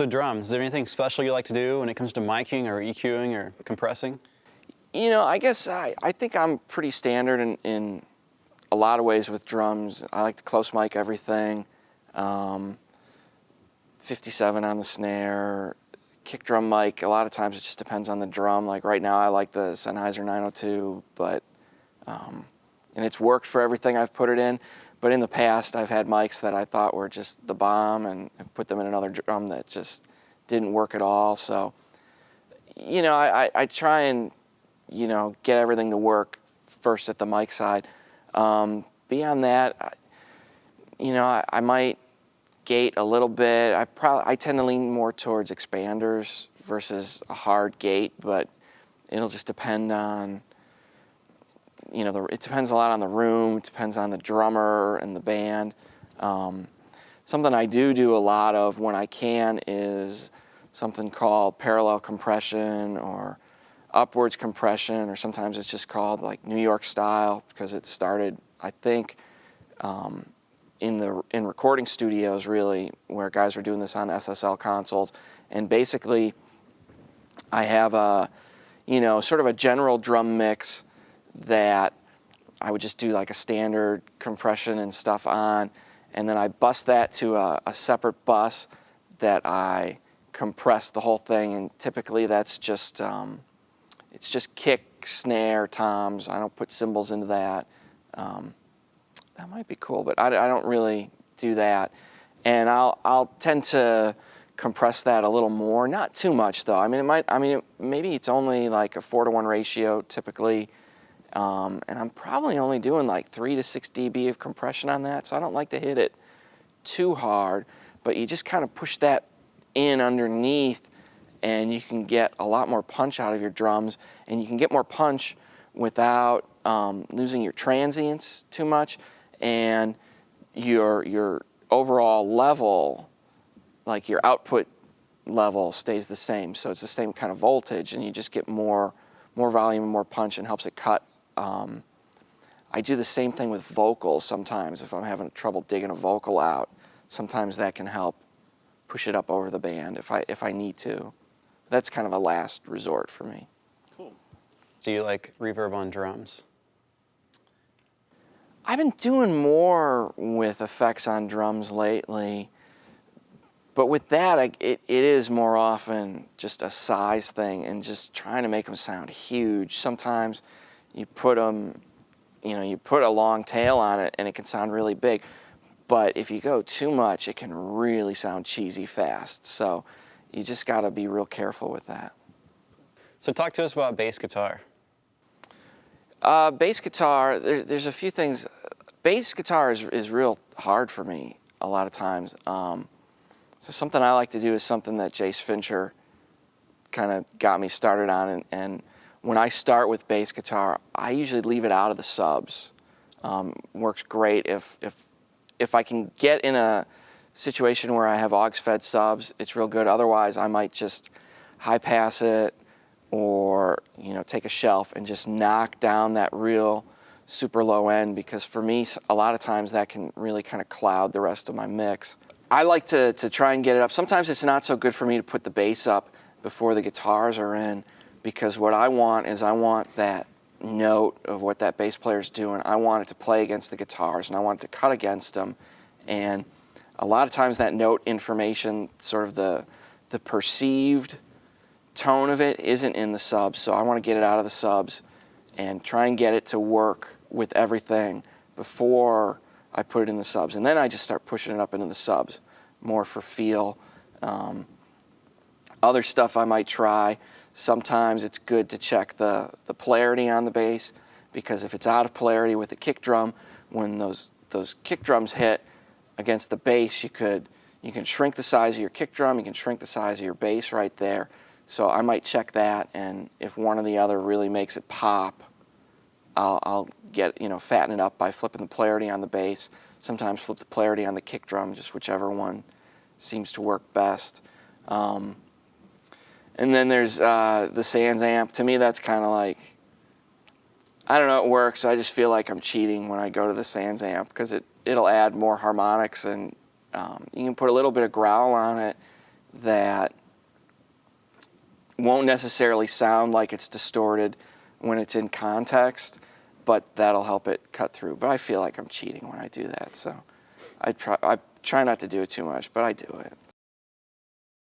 So drums, is there anything special you like to do when it comes to miking or EQing or compressing? You know, I guess I think I'm pretty standard in a lot of ways with drums. I like to close mic everything. 57 on the snare, kick drum mic. A lot of times it just depends on the drum. Like right now I like the Sennheiser 902, but and it's worked for everything I've put it in. But in the past I've had mics that I thought were just the bomb and put them in another drum that just didn't work at all. So, you know, I try and, you know, get everything to work first at the mic side. Beyond that, you know, I might gate a little bit. I tend to lean more towards expanders versus a hard gate, but it'll just depend on, you know, it depends a lot on the room. It depends on the drummer and the band. Something I do a lot of when I can is something called parallel compression or upwards compression, or sometimes it's just called like New York style because it started, I think, in recording studios really, where guys were doing this on SSL consoles. And basically I have a, you know, sort of a general drum mix that I would just do like a standard compression and stuff on, and then I bus that to a separate bus that I compress the whole thing, and typically that's just it's just kick, snare, toms. I don't put cymbals into that. That might be cool, but I don't really do that. And I'll tend to compress that a little more, not too much though. I mean, maybe it's only like a 4-to-1 ratio typically, and I'm probably only doing like 3 to 6 dB of compression on that, so I don't like to hit it too hard, but you just kind of push that in underneath and you can get a lot more punch out of your drums, and you can get more punch without losing your transients too much, and your overall level, like your output level, stays the same. So it's the same kind of voltage, and you just get more volume and more punch, and helps it cut. I do the same thing with vocals sometimes. If I'm having trouble digging a vocal out, sometimes that can help push it up over the band if I need to. That's kind of a last resort for me. Cool. Do you like reverb on drums? I've been doing more with effects on drums lately, but with that, it is more often just a size thing and just trying to make them sound huge. Sometimes you put them, you know, you put a long tail on it and it can sound really big, but if you go too much, it can really sound cheesy fast. So you just got to be real careful with that. So talk to us about bass guitar. Bass guitar, there's a few things. Bass guitar is real hard for me a lot of times. So something I like to do is something that Jace Fincher kind of got me started on. And when I start with bass guitar, I usually leave it out of the subs. Works great if I can get in a situation where I have aux-fed subs, it's real good. Otherwise, I might just high pass it, or, you know, take a shelf and just knock down that real super low end, because for me, a lot of times that can really kind of cloud the rest of my mix. I like to try and get it up. Sometimes it's not so good for me to put the bass up before the guitars are in, because what I want is I want that note of what that bass player's doing. I want it to play against the guitars, and I want it to cut against them. And a lot of times that note information, sort of the perceived tone of it, isn't in the subs. So I want to get it out of the subs and try and get it to work with everything before I put it in the subs. And then I just start pushing it up into the subs, more for feel. Other stuff I might try, sometimes it's good to check the polarity on the bass, because if it's out of polarity with a kick drum, when those kick drums hit against the bass, you can shrink the size of your kick drum, you can shrink the size of your bass right there. So I might check that, and if one or the other really makes it pop, I'll get, you know, fatten it up by flipping the polarity on the bass. Sometimes flip the polarity on the kick drum, just whichever one seems to work best. And then there's the Sans amp. To me, that's kind of like, I don't know, it works. I just feel like I'm cheating when I go to the Sans amp, because it'll add more harmonics, and you can put a little bit of growl on it. that won't necessarily sound like it's distorted when it's in context, but that'll help it cut through. But I feel like I'm cheating when I do that, so I try not to do it too much, but I do it.